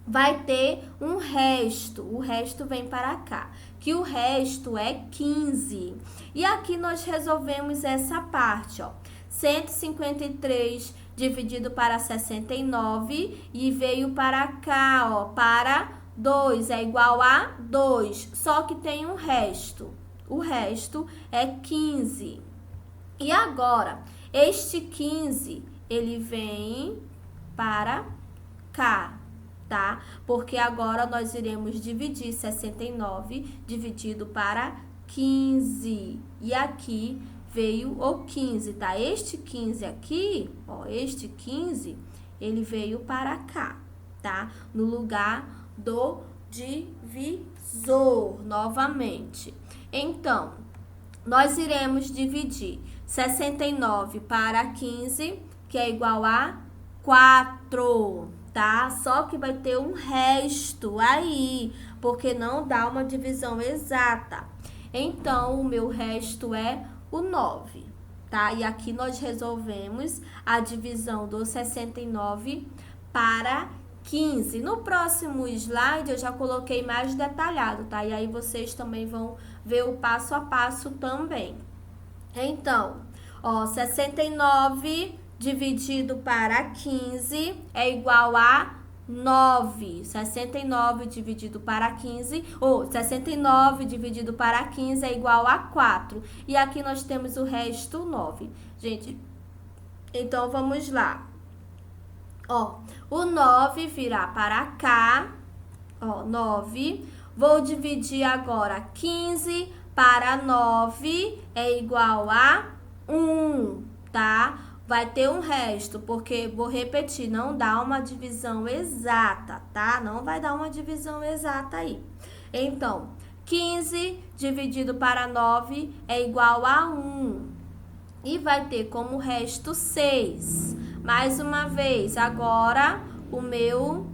vai ter um resto. O resto vem para cá, que o resto é 15. E aqui nós resolvemos essa parte, ó. 153 dividido para 69 e veio para cá, ó, para 2, é igual a 2, só que tem um resto. O resto é 15. E agora, este 15, ele vem para cá, tá? Porque agora nós iremos dividir 69 dividido para 15. E aqui veio o 15, tá? Este 15 aqui, ó, este 15, ele veio para cá, tá? No lugar do divisor, novamente. Então, nós iremos dividir 69 para 15, que é igual a 4, tá? Só que vai ter um resto aí, porque não dá uma divisão exata. Então, o meu resto é o 9, tá? E aqui nós resolvemos a divisão do 69 para 15. No próximo slide eu já coloquei mais detalhado, tá? E aí vocês também vão ver o passo a passo também. Então, ó, 69 dividido para 15 é igual a 9. 69 dividido para 15, ou 69 dividido para 15 é igual a 4. E aqui nós temos o resto 9. Gente, então vamos lá. Ó, o 9 virá para cá, ó, 9. Vou dividir agora 15 para 9 é igual a 1, tá? Vai ter um resto, porque, vou repetir, não dá uma divisão exata, tá? Não vai dar uma divisão exata aí. Então, 15 dividido para 9 é igual a 1. E vai ter como resto 6. Mais uma vez, agora o meu...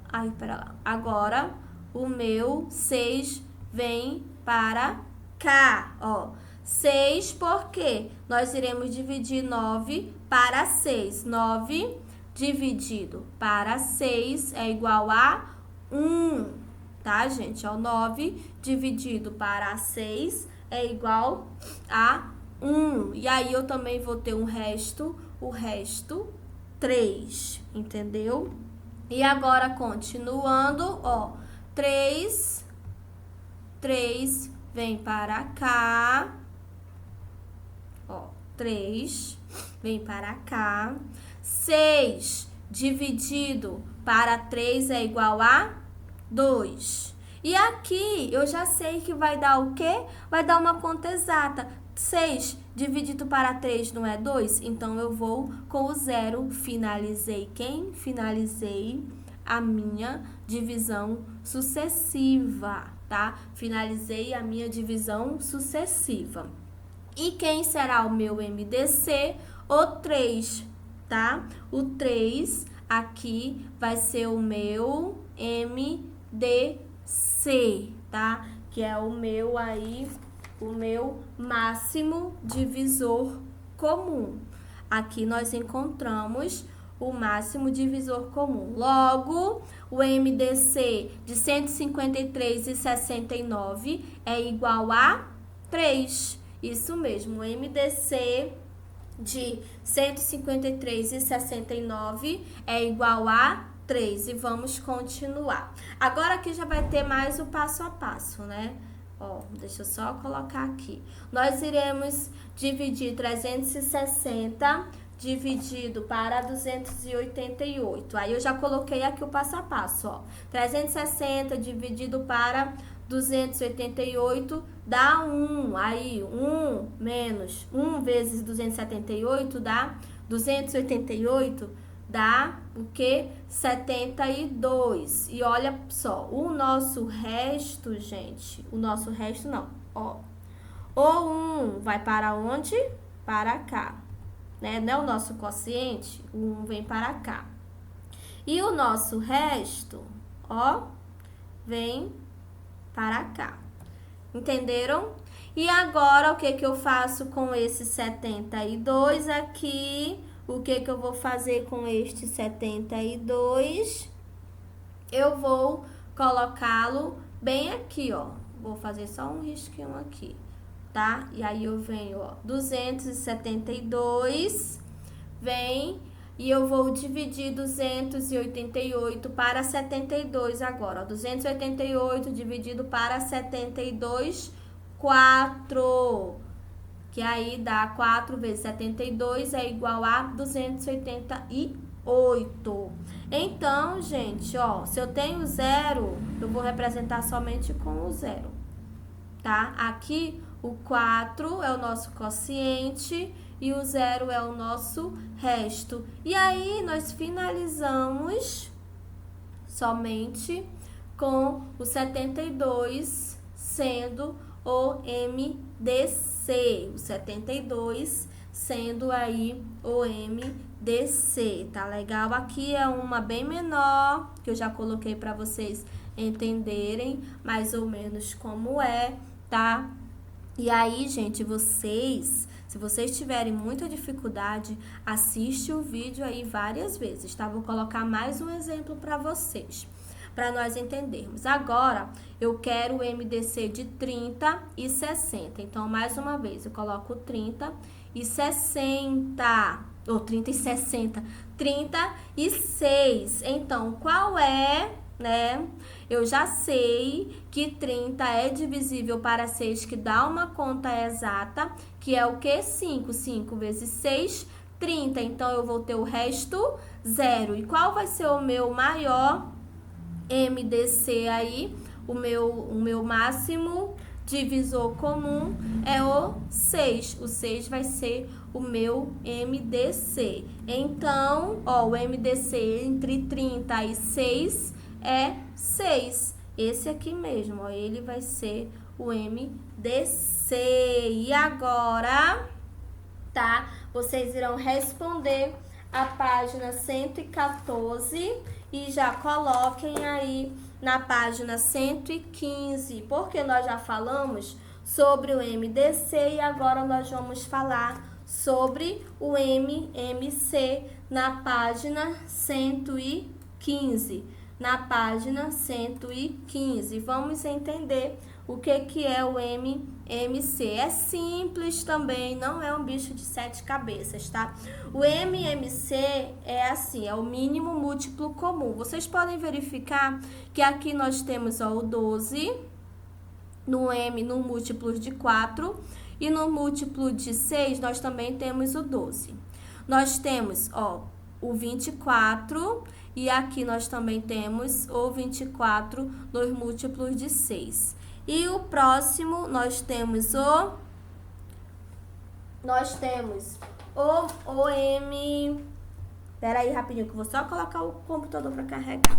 Ai, pera lá. Agora o meu 6 vem para cá, ó. 6 porque nós iremos dividir 9 para 6. 9 dividido para 6 é igual a 1, tá, gente? Ó, 9 dividido para 6 é igual a 1. E aí eu também vou ter um resto, o resto 3, entendeu? E agora, continuando, ó, 3 vem para cá, ó, 3 vem para cá. 6 dividido para 3 é igual a 2. E aqui eu já sei que vai dar o quê? Vai dar uma conta exata. 6 dividido para 3 não é 2? Então, eu vou com o 0. Finalizei quem? Finalizei a minha divisão sucessiva, tá? Finalizei a minha divisão sucessiva. E quem será o meu MDC? O 3, tá? O 3 aqui vai ser o meu MDC, tá? Que é o meu aí, o meu máximo divisor comum. Aqui nós encontramos o máximo divisor comum. Logo, o MDC de 153 e 69 é igual a 3. Isso mesmo, o MDC de 153 e 69 é igual a 3 e vamos continuar. Agora aqui já vai ter mais o passo a passo, né? Ó, deixa eu só colocar aqui. Nós iremos dividir 360 dividido para 288. Aí eu já coloquei aqui o passo a passo, ó. 360 dividido para 288 dá 1. Aí, 1 menos 1 vezes 278 dá 288 dá o que? 72. E olha só, o nosso resto, gente, o nosso resto não, ó. O 1 vai para onde? Para cá, né? Não é o nosso quociente, o 1 vem para cá. E o nosso resto, ó, vem para cá. Entenderam? E agora, o que que eu faço com esse 72 aqui? O que que eu vou fazer com este 72? Eu vou colocá-lo bem aqui, ó. Vou fazer só um risquinho aqui, tá? E aí eu venho, ó, 272, vem, e eu vou dividir 288 para 72 agora, ó. 288 dividido para 72, 4. Que aí dá 4 vezes 72 é igual a 288. Então, gente, ó, se eu tenho 0, eu vou representar somente com o 0, tá? Aqui, o 4 é o nosso quociente e o 0 é o nosso resto. E aí, nós finalizamos somente com o 72 sendo o MDC, o 72 sendo aí o MDC, tá legal? Aqui é uma bem menor, que eu já coloquei para vocês entenderem mais ou menos como é, tá? E aí, gente, se vocês tiverem muita dificuldade, assiste o vídeo aí várias vezes, tá? Vou colocar mais um exemplo para vocês, para nós entendermos. Agora, eu quero o MDC de 30 e 60. Então, mais uma vez, eu coloco 30 e 60. Ou 30 e 60. 36. Então, qual é, né? Eu já sei que 30 é divisível para 6, que dá uma conta exata, que é o que? 5. 5 vezes 6, 30. Então, eu vou ter o resto 0. E qual vai ser o meu maior MDC aí? O meu máximo divisor comum é o 6. O 6 vai ser o meu MDC. Então, ó, o MDC entre 30 e 6 é 6. Esse aqui mesmo, ó, ele vai ser o MDC. E agora, tá? Vocês irão responder a página 114 e já coloquem aí na página 115, porque nós já falamos sobre o MDC e agora nós vamos falar sobre o MMC na página 115. Na página 115, vamos entender o que é o MMC. É simples também, não é um bicho de 7 cabeças, tá? O MMC é assim, é o mínimo múltiplo comum. Vocês podem verificar que aqui nós temos, ó, o 12 no múltiplo de 4 e no múltiplo de 6 nós também temos o 12. Nós temos, ó, o 24 e aqui nós também temos o 24 nos múltiplos de 6. E o próximo, nós temos o M. Pera aí rapidinho que eu vou só colocar o computador para carregar.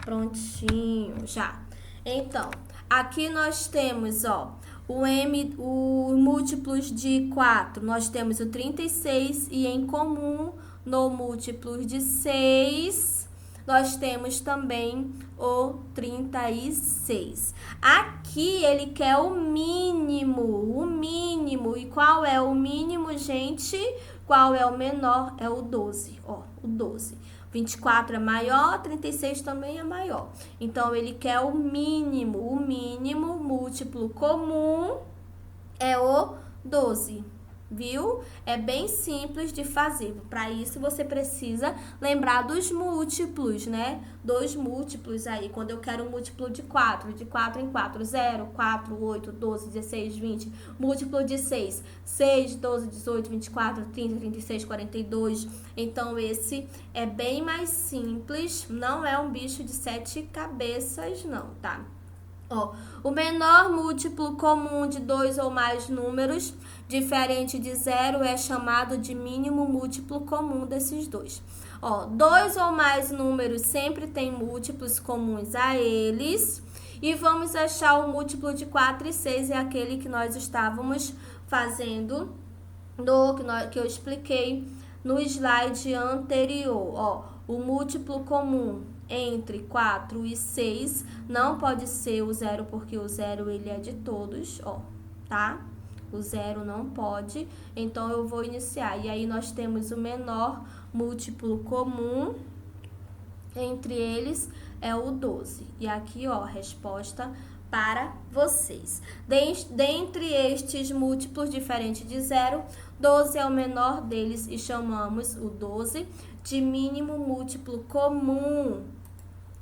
Prontinho, já. Então, aqui nós temos, ó, os múltiplos de 4, nós temos o 36 e em comum no múltiplos de 6, nós temos também o 36. Aqui ele quer o mínimo. E qual é o mínimo, gente? Qual é o menor? É o 12, ó, o 12. 24 é maior, 36 também é maior. Então, ele quer o mínimo. O mínimo múltiplo comum é o 12. Viu? É bem simples de fazer. Para isso, você precisa lembrar dos múltiplos, né? Dos múltiplos aí. Quando eu quero um múltiplo de 4 em 4, 0, 4, 8, 12, 16, 20. Múltiplo de 6, 6, 12, 18, 24, 30, 36, 42. Então, esse é bem mais simples. Não é um bicho de 7 cabeças, não, tá? Ó, o menor múltiplo comum de dois ou mais números, diferente de zero, é chamado de mínimo múltiplo comum desses dois. Ó, dois ou mais números sempre têm múltiplos comuns a eles. E vamos achar o múltiplo de 4 e 6, é aquele que nós estávamos fazendo, que eu expliquei no slide anterior. Ó, o múltiplo comum entre 4 e 6 não pode ser o zero, porque o zero ele é de todos, ó, tá? O zero não pode, então eu vou iniciar. E aí nós temos o menor múltiplo comum entre eles é o 12. E aqui, ó, resposta para vocês. Dentre estes múltiplos diferentes de zero, 12 é o menor deles e chamamos o 12 de mínimo múltiplo comum.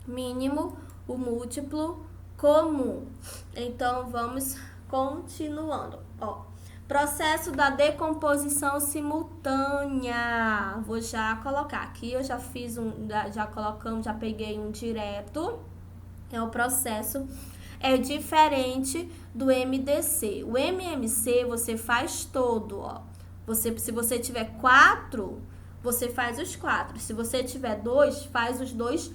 Mínimo, o múltiplo comum. Então, vamos continuando. Ó, processo da decomposição simultânea. Vou já colocar aqui, eu já fiz já peguei um direto. É o processo é diferente do MDC. O MMC você faz todo, ó. Se você tiver 4, você faz os 4. Se você tiver 2, faz os 2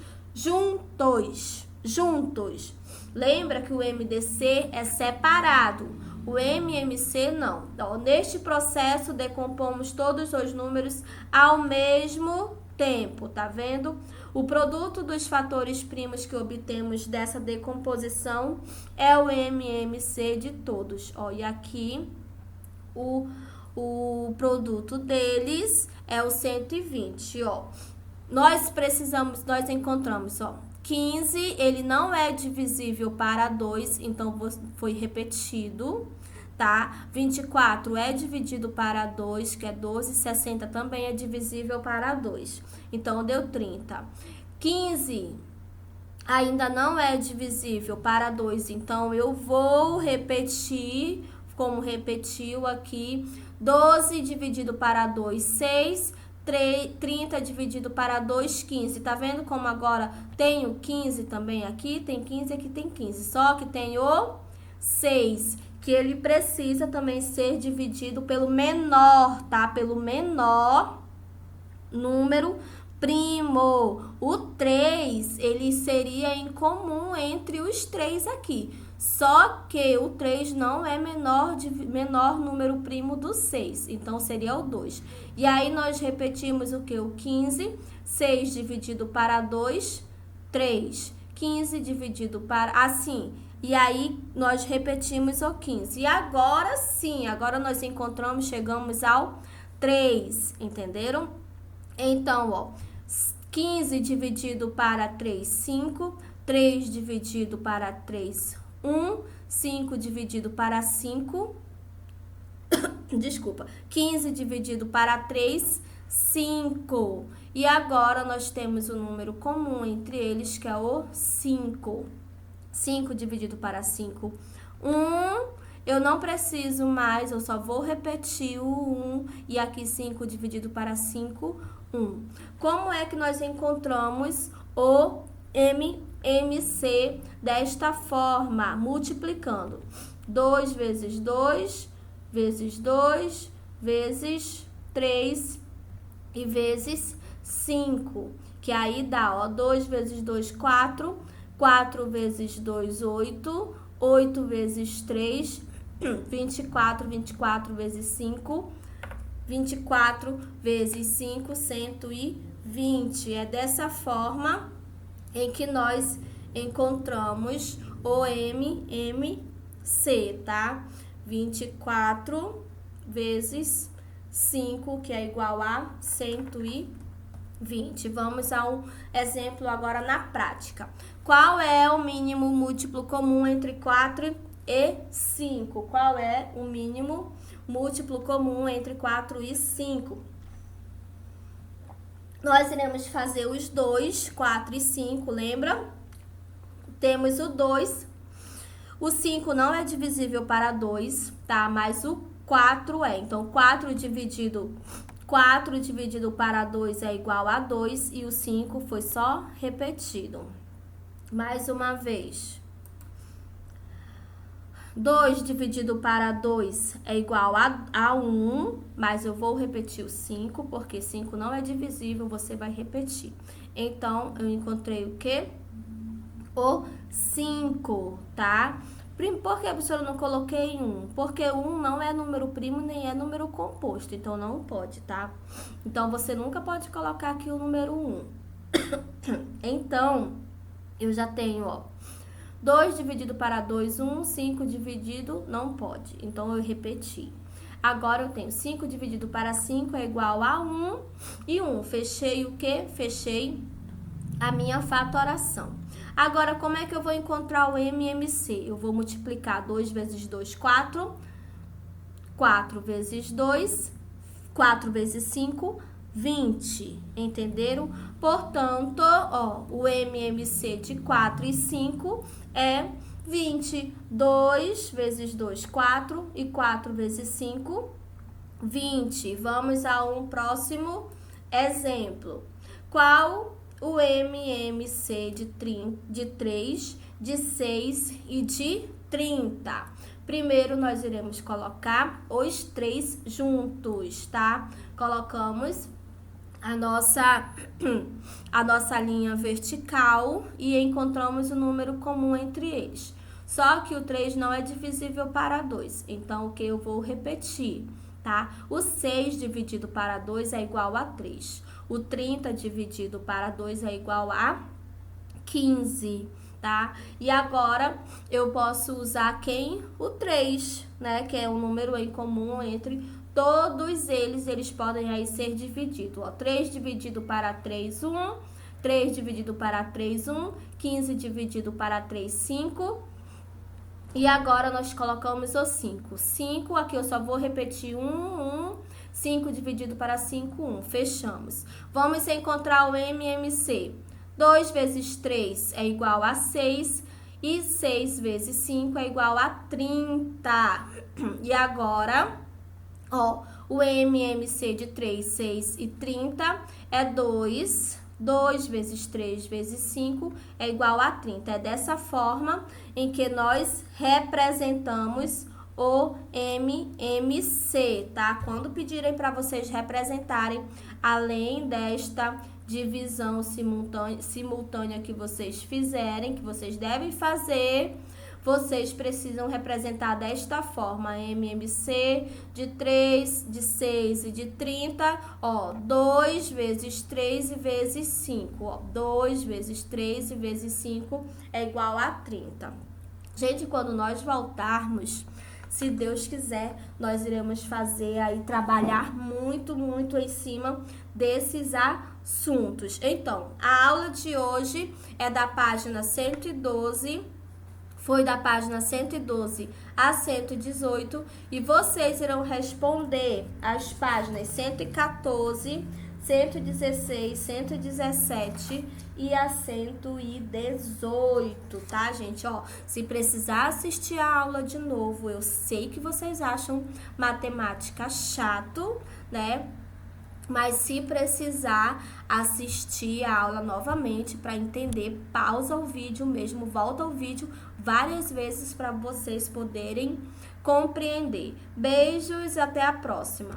juntos. Lembra que o MDC é separado, o MMC não. Então, neste processo, decompomos todos os números ao mesmo tempo, tá vendo? O produto dos fatores primos que obtemos dessa decomposição é o MMC de todos. Ó, e aqui o produto deles é o 120, ó. Nós encontramos, ó, 15, ele não é divisível para 2, então foi repetido, tá? 24 é dividido para 2, que é 12, 60 também é divisível para 2, então deu 30. 15 ainda não é divisível para 2, então eu vou repetir, como repetiu aqui, 12 dividido para 2, 6, 30 dividido para 2, 15. Tá vendo como agora tem o 15 também aqui? Tem 15, aqui tem 15. Só que tem o 6, que ele precisa também ser dividido pelo menor, tá? Pelo menor número primo. O 3, ele seria em comum entre os 3 aqui. Só que o 3 não é menor número primo do 6, então seria o 2. E aí nós repetimos o que? O 15, 6 dividido para 2, 3. 15 dividido para... assim, e aí nós repetimos o 15. E agora sim, agora nós chegamos ao 3, entenderam? Então, ó, 15 dividido para 3, 5. 3 dividido para 3, 1, 5 dividido para 5, desculpa, 15 dividido para 3, 5. E agora nós temos o número comum entre eles, que é o 5. 5 dividido para 5, 1. Eu não preciso mais, eu só vou repetir o 1. E aqui 5 dividido para 5, 1. Como é que nós encontramos o MMC desta forma? Multiplicando 2 vezes 2, vezes 2, vezes 3 e vezes 5, que aí dá, ó, 2 vezes 2, 4, 4 vezes 2, 8, 8 vezes 3, 24, 24 vezes 5, 24 vezes 5, 120. É dessa forma em que nós encontramos o MMC, tá? 24 vezes 5, que é igual a 120. Vamos a um exemplo agora na prática. Qual é o mínimo múltiplo comum entre 4 e 5. Qual é o mínimo múltiplo comum entre 4 e 5? Nós iremos fazer os dois, 4 e 5, lembra? Temos o 2. O 5 não é divisível para 2, tá? Mas o 4 é. Então, 4 dividido para 2 é igual a 2 e o 5 foi só repetido. Mais uma vez. 2 dividido para 2 é igual a 1, mas eu vou repetir o 5, porque 5 não é divisível, você vai repetir. Então, eu encontrei o quê? O 5, tá? Por que, professora, eu não coloquei 1? Porque 1 não é número primo nem é número composto, então não pode, tá? Então, você nunca pode colocar aqui o número 1. Então, eu já tenho, ó, 2 dividido para 2, 1, 5 dividido, não pode. Então, eu repeti. Agora, eu tenho 5 dividido para 5 é igual a 1 e 1. Fechei o quê? Fechei a minha fatoração. Agora, como é que eu vou encontrar o MMC? Eu vou multiplicar 2 vezes 2, 4. 4 vezes 2, 4 vezes 5, 20. Entenderam? Portanto, ó, o MMC de 4 e 5 é 20. 2 vezes 2, 4. E 4 vezes 5, 20. Vamos a um próximo exemplo. Qual o MMC de 3, de 6 e de 30? Primeiro, nós iremos colocar os 3 juntos, tá? Colocamos a nossa linha vertical e encontramos o número comum entre eles. Só que o 3 não é divisível para 2, então o que eu vou repetir, tá? O 6 dividido para 2 é igual a 3. O 30 dividido para 2 é igual a 15, tá? E agora, eu posso usar quem? O 3, né? Que é um número em comum entre todos eles podem aí ser divididos. Ó, 3 dividido para 3, 1. 3 dividido para 3, 1. 15 dividido para 3, 5. E agora, nós colocamos o 5. 5, aqui eu só vou repetir 1. 5 dividido para 5, 1. Fechamos. Vamos encontrar o MMC. 2 vezes 3 é igual a 6. E 6 vezes 5 é igual a 30. E agora, ó, o MMC de 3, 6 e 30 é 2. 2 vezes 3 vezes 5 é igual a 30. É dessa forma em que nós representamos o MMC, tá? Quando pedirem para vocês representarem, além desta divisão simultânea que vocês fizerem, que vocês devem fazer, vocês precisam representar desta forma: MMC de 3, de 6 e de 30, ó, 2 vezes 3 e vezes 5, ó, 2 vezes 3 e vezes 5 é igual a 30. Gente, quando nós voltarmos, se Deus quiser, nós iremos fazer aí, trabalhar muito em cima desses assuntos. Então, a aula de hoje é da página 112, foi da página 112 a 118, e vocês irão responder as páginas 114, 116, 117 e a 118, tá, gente? Ó, se precisar assistir a aula de novo, eu sei que vocês acham matemática chato, né? Mas se precisar assistir a aula novamente para entender, pausa o vídeo mesmo, volta o vídeo várias vezes para vocês poderem compreender. Beijos e até a próxima!